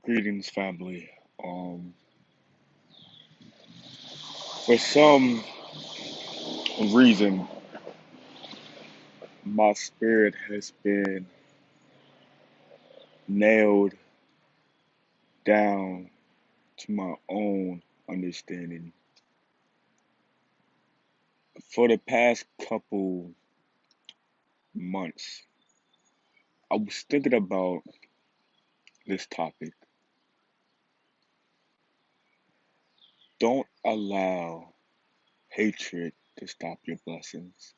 Greetings, family. Um, for some reason, my spirit has been nailed down to my own understanding. For the past couple months, I was thinking about this topic. Don't allow hatred to stop your blessings.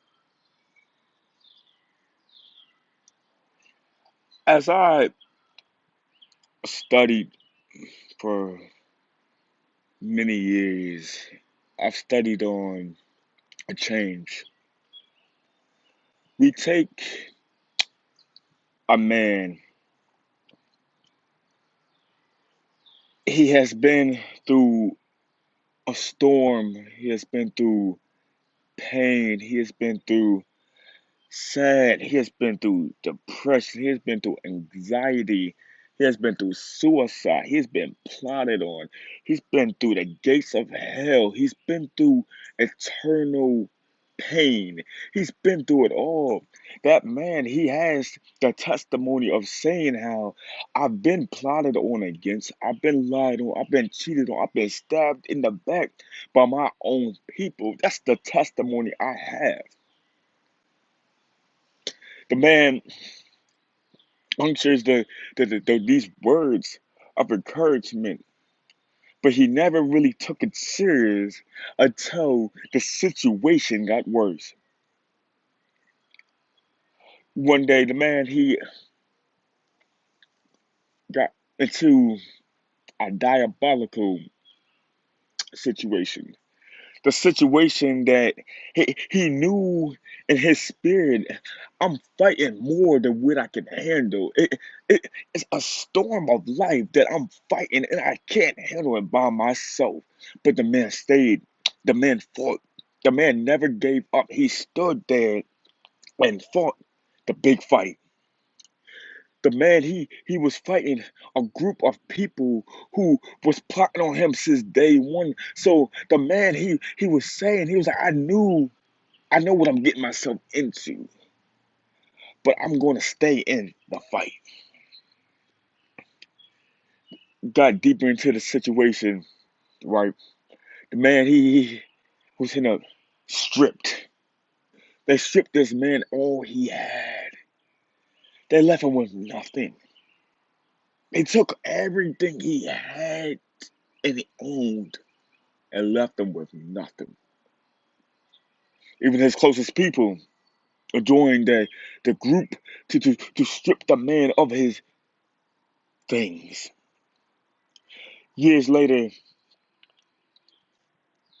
As I studied for many years, I've studied on a change. We take a man. He has been through a storm. He has been through pain. He has been through sad. He has been through depression. He has been through anxiety. He has been through suicide. He's been plotted on. He's been through the gates of hell. He's been through eternal pain. He's been through it all. That man, he has the testimony of saying how I've been plotted on against, I've been lied on, I've been cheated on, I've been stabbed in the back by my own people. That's the testimony I have. The man unctures these words of encouragement, but he never really took it serious until the situation got worse. One day, the man, he got into a diabolical situation. The situation that he knew in his spirit, I'm fighting more than what I can handle. It's a storm of life that I'm fighting and I can't handle it by myself. But the man stayed. The man fought. The man never gave up. He stood there and fought the big fight. The man, he was fighting a group of people who was plotting on him since day one. So the man, he was saying, he was like, I know what I'm getting myself into, but I'm going to stay in the fight. Got deeper into the situation, right? The man, he was in a stripped. They stripped this man all he had. They left him with nothing. They took everything he had and he owned and left him with nothing. Even his closest people joined the group to strip the man of his things. Years later,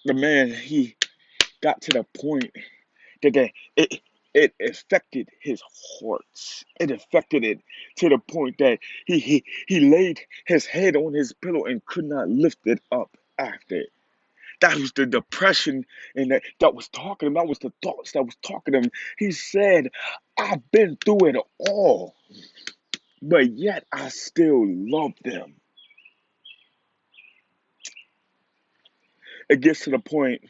the man, he got to the point that it affected his heart. It affected it to the point that he laid his head on his pillow and could not lift it up after. That was the depression and that was talking to him. That was the thoughts that was talking to him. He said, I've been through it all, but yet I still love them. It gets to the point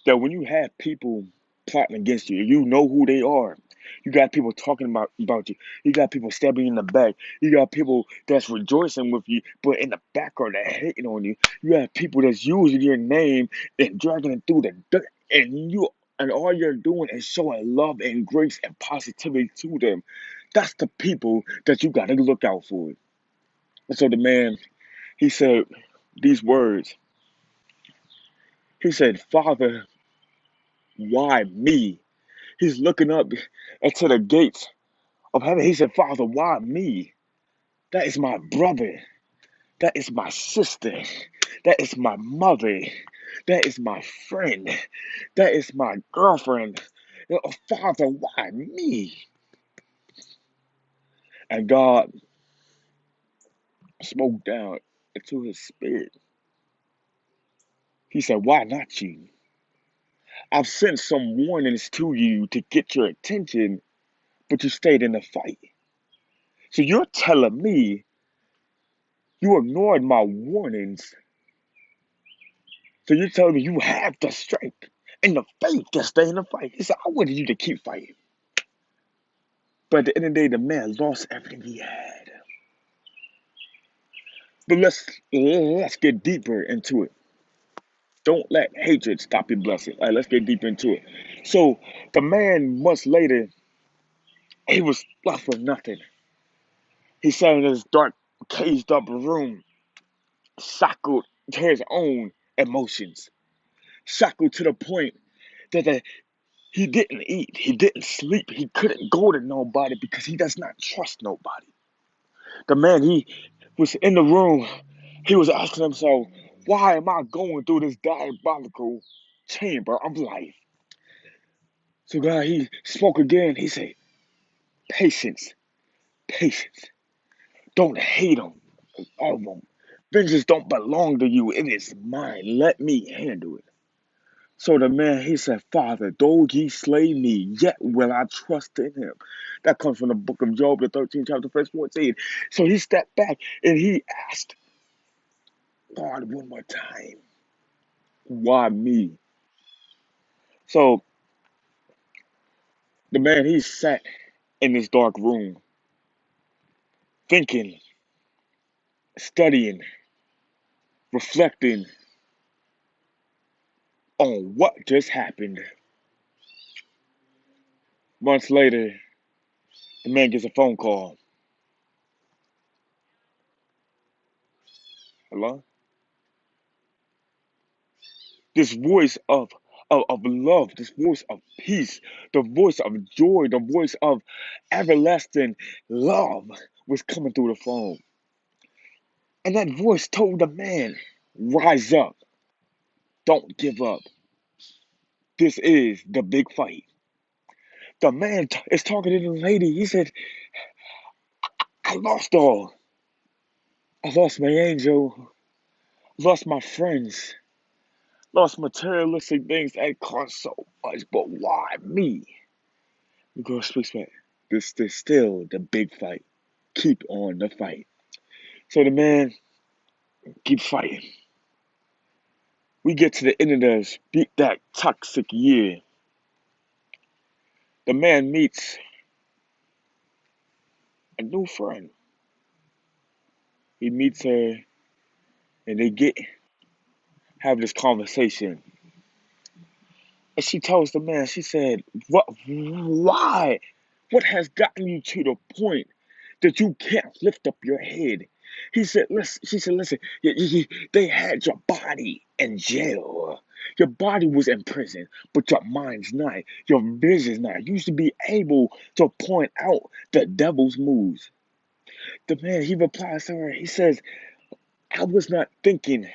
that when you have people plotting against you, you know who they are. You got people talking about you. You got people stabbing you in the back. You got people that's rejoicing with you, but in the background they're hating on you. You have people that's using your name and dragging it through the dirt, and all you're doing is showing love and grace and positivity to them. That's the people that you got to look out for. And so the man, he said these words. He said, Father, why me? He's looking up into the gates of heaven. He said, Father, why me? That is my brother. That is my sister. That is my mother. That is my friend. That is my girlfriend. Father, why me? And God spoke down into his spirit. He said, why not you? I've sent some warnings to you to get your attention, but you stayed in the fight. So you're telling me You ignored my warnings. So you're telling me you have the strength and the faith to stay in the fight. He said, I wanted you to keep fighting. But at the end of the day, the man lost everything he had. But let's get deeper into it. Don't let hatred stop your blessing. All right, let's get deeper into it. So the man months later, he was left with nothing. He sat in this dark, caged up room, shackled to his own emotions, shackled to the point that he didn't eat, he didn't sleep, he couldn't go to nobody because he does not trust nobody. The man, he was in the room, he was asking himself, why am I going through this diabolical chamber of life? So God, he spoke again. He said, patience, patience. Don't hate them, all of them. Vengeance don't belong to you. It is mine. Let me handle it. So the man, he said, Father, though he slay me, yet will I trust in him. That comes from the book of Job, the 13th chapter, verse 14. So he stepped back and he asked God one more time, why me? So the man, he sat in this dark room, thinking, studying, reflecting on what just happened. Months later, the man gets a phone call. Hello? This voice of love, this voice of peace, the voice of joy, the voice of everlasting love was coming through the phone. And that voice told the man, rise up, don't give up. This is the big fight. The man is talking to the lady. He said, I lost all. I lost my angel, lost my friends, lost materialistic things that cost so much, but why me? Because respect, this still the big fight. Keep on the fight. So the man keeps fighting. We get to the end of that toxic year. The man meets a new friend. He meets her and they have this conversation. And she tells the man, she said, what, why? What has gotten you to the point that you can't lift up your head? He said, listen, she said, listen, they had your body in jail. Your body was in prison, but your mind's not. Your vision's not. You used to be able to point out the devil's moves. The man, he replies to her, he says, I was not thinking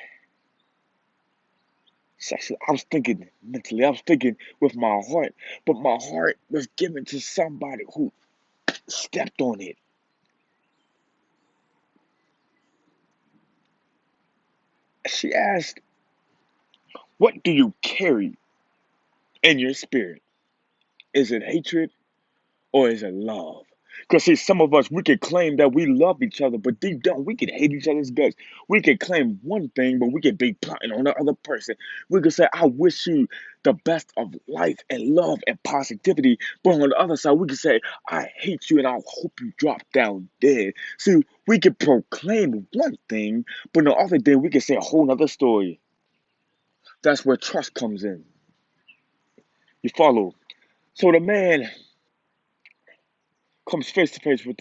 sexually. I was thinking mentally. I was thinking with my heart, but my heart was given to somebody who stepped on it. She asked, what do you carry in your spirit? Is it hatred or is it love? Because see, some of us, we can claim that we love each other, but deep down, we can hate each other's guts. We can claim one thing, but we can be plotting on the other person. We can say, I wish you the best of life and love and positivity. But on the other side, we can say, I hate you and I hope you drop down dead. See, we can proclaim one thing, but on the other day, we can say a whole nother story. That's where trust comes in. You follow? So the man comes face to face with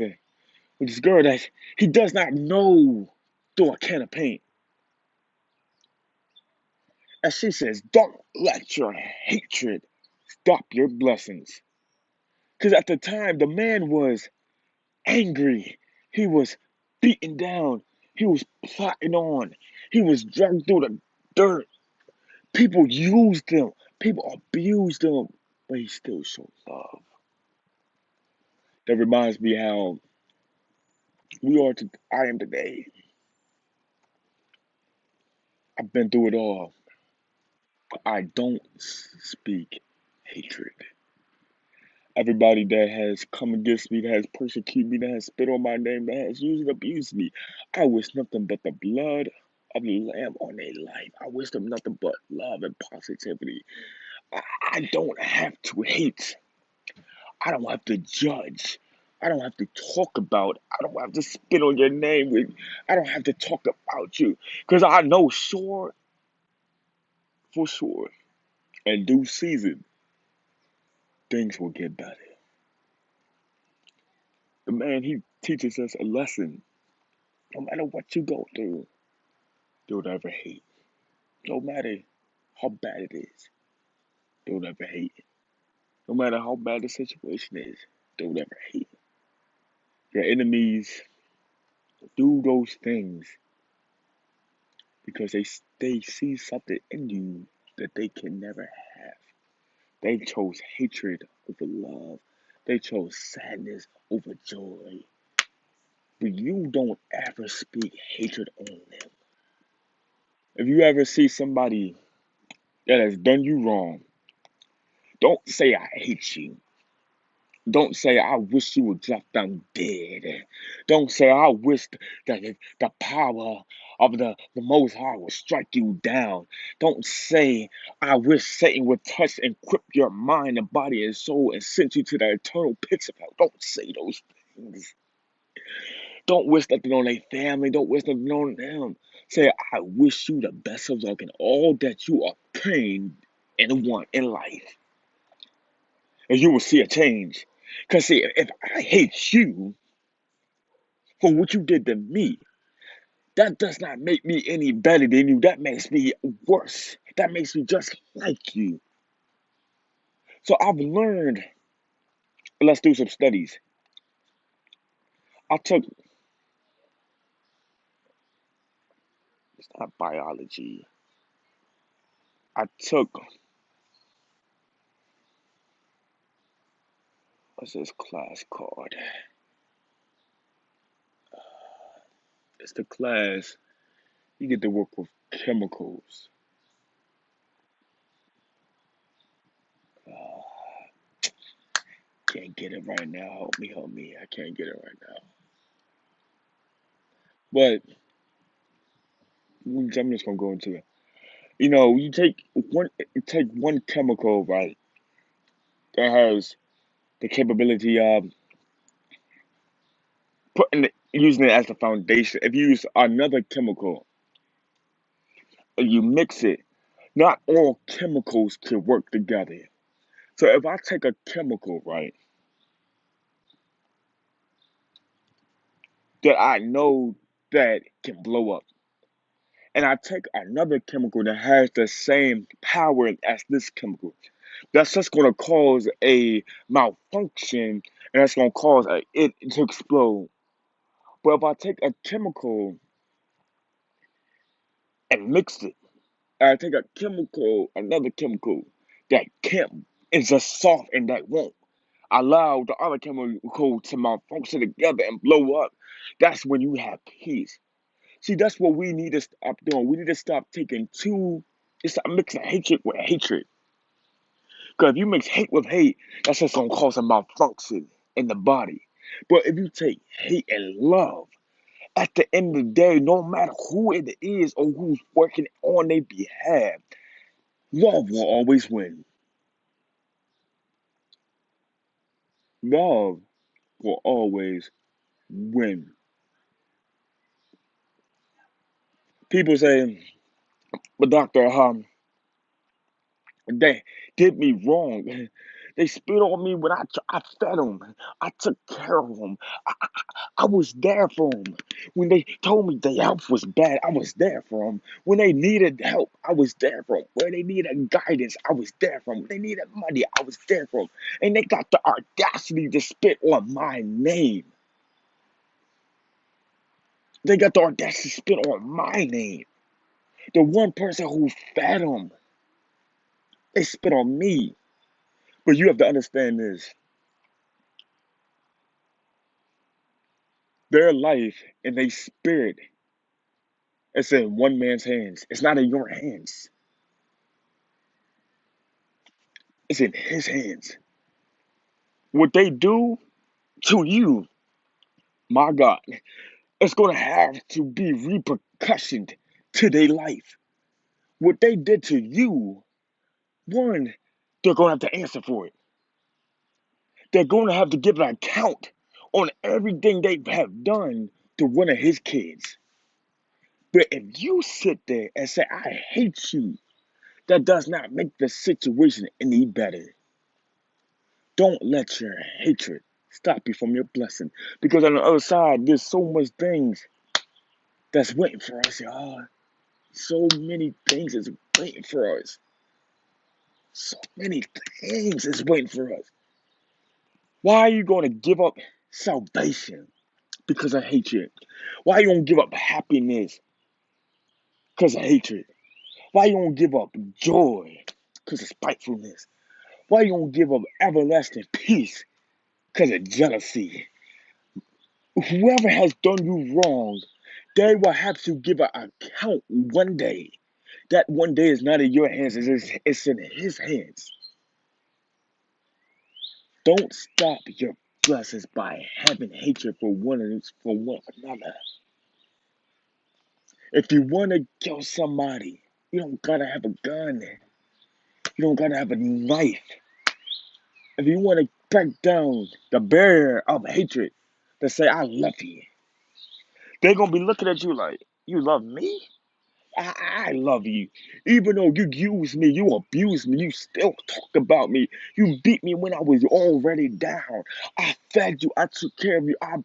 this girl that he does not know through a can of paint. And she says, don't let your hatred stop your blessings. Because at the time, the man was angry. He was beaten down. He was plotting on. He was dragged through the dirt. People used him. People abused him. But he still showed love. That reminds me how I am today. I've been through it all. I don't speak hatred. Everybody that has come against me, that has persecuted me, that has spit on my name, that has used and abused me, I wish nothing but the blood of the Lamb on their life. I wish them nothing but love and positivity. I don't have to hate. I don't have to judge. I don't have to talk about. I don't have to spit on your name. I don't have to talk about you. Because I know for sure, in due season, things will get better. The man, he teaches us a lesson. No matter what you go through, don't ever hate. No matter how bad it is, don't ever hate. No matter how bad the situation is, don't ever hate. Your enemies do those things because they see something in you that they can never have. They chose hatred over love. They chose sadness over joy. But you don't ever speak hatred on them. If you ever see somebody that has done you wrong, don't say I hate you. Don't say I wish you would drop down dead. Don't say I wish that the power of the Most High would strike you down. Don't say I wish Satan would touch and grip your mind and body and soul and send you to the eternal pits of hell. Don't say those things. Don't wish nothing on their family. Don't wish nothing on them. Say I wish you the best of luck in all that you are praying and want in life. And you will see a change. Because, see, if I hate you for what you did to me, that does not make me any better than you. That makes me worse. That makes me just like you. So I've learned, let's do some studies. I took, it's not biology. I took, what's this class called? It's the class, you get to work with chemicals. Uh, can't get it right now. Help me. I can't get it right now. But I'm just gonna go into it. You know, you take one chemical, right, that has the capability of using it as the foundation. If you use another chemical and you mix it, not all chemicals can work together. So if I take a chemical, right, that I know that can blow up, and I take another chemical that has the same power as this chemical, that's just going to cause a malfunction, and that's going to cause it to explode. But if I take a chemical and mix it, and I take a chemical, another chemical that can't, is just soft and that won't allow the other chemical to malfunction together and blow up, that's when you have peace. See, that's what we need to stop doing. We need to stop taking stop mixing hatred with hatred. Because if you mix hate with hate, that's just going to cause a malfunction in the body. But if you take hate and love, at the end of the day, no matter who it is or who's working on their behalf, love will always win. Love will always win. People say, but doctor, they did me wrong. They spit on me when I fed them. I took care of them. I was there for them. When they told me their health was bad, I was there for them. When they needed help, I was there for them. When they needed guidance, I was there for them. When they needed money, I was there for them. And they got the audacity to spit on my name. They got the audacity to spit on my name. The one person who fed them, they spit on me. But you have to understand this. Their life and their spirit is in one man's hands. It's not in your hands. It's in his hands. What they do to you, my God, it's going to have to be repercussioned to their life. What they did to you, one, they're going to have to answer for it. They're going to have to give an account on everything they have done to one of his kids. But if you sit there and say, I hate you, that does not make the situation any better. Don't let your hatred stop you from your blessing. Because on the other side, there's so much things that's waiting for us, y'all. So many things is waiting for us. So many things is waiting for us. Why are you going to give up salvation because of hatred? Why are you going to give up happiness because of hatred? Why are you going to give up joy because of spitefulness? Why are you going to give up everlasting peace because of jealousy? Whoever has done you wrong, they will have to give an account one day. That one day is not in your hands, it's in his hands. Don't stop your blessings by having hatred for one another. If you want to kill somebody, you don't gotta have a gun. You don't gotta have a knife. If you want to break down the barrier of hatred to say, I love you, they're gonna be looking at you like, you love me? I love you. Even though you use me, you abuse me, you still talk about me. You beat me when I was already down. I fed you, I took care of you, I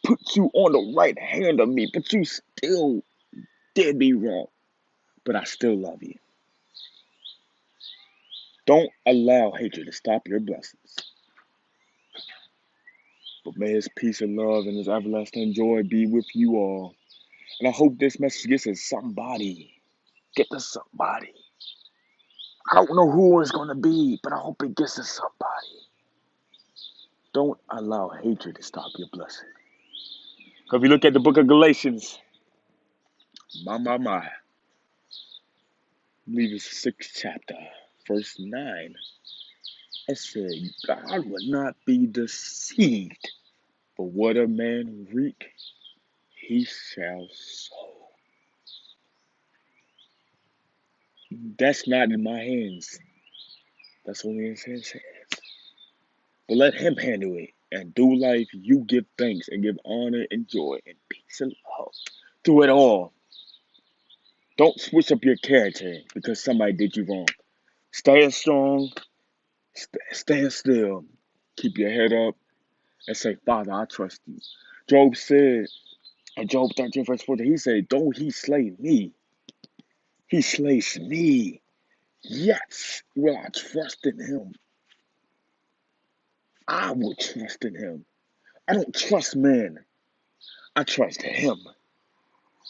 put you on the right hand of me, but you still did me wrong. But I still love you. Don't allow hatred to stop your blessings. But may his peace and love and his everlasting joy be with you all. And I hope this message gets to somebody. Get to somebody. I don't know who it's going to be, but I hope it gets to somebody. Don't allow hatred to stop your blessing. Because if you look at the book of Galatians, my, I believe it's the 6th chapter, verse 9. It said, God will not be deceived, for what a man reap, he shall sow. That's not in my hands. That's only in his hands. But let him handle it. And do life, you give thanks and give honor and joy and peace and love through it all. Don't switch up your character because somebody did you wrong. Stay strong, stand still, keep your head up, and say, Father, I trust you. Job said in Job 13, verse 14, he said, though he slay me, he slays me. Yes, will I trust in him. I will trust in him. I don't trust man. I trust him.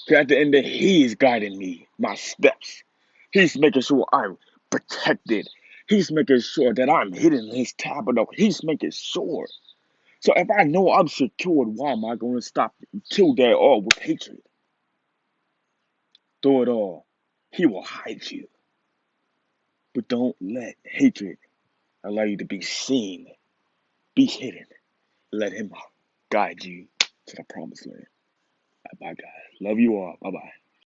Because at the end of it, he is guiding me, my steps. He's making sure I'm protected. He's making sure that I'm hidden in his tabernacle. He's making sure. So if I know I'm secured, why am I going to stop, kill that all with hatred? Through it all, he will hide you. But don't let hatred allow you to be seen. Be hidden. Let him guide you to the promised land. Bye, guys. Love you all. Bye-bye.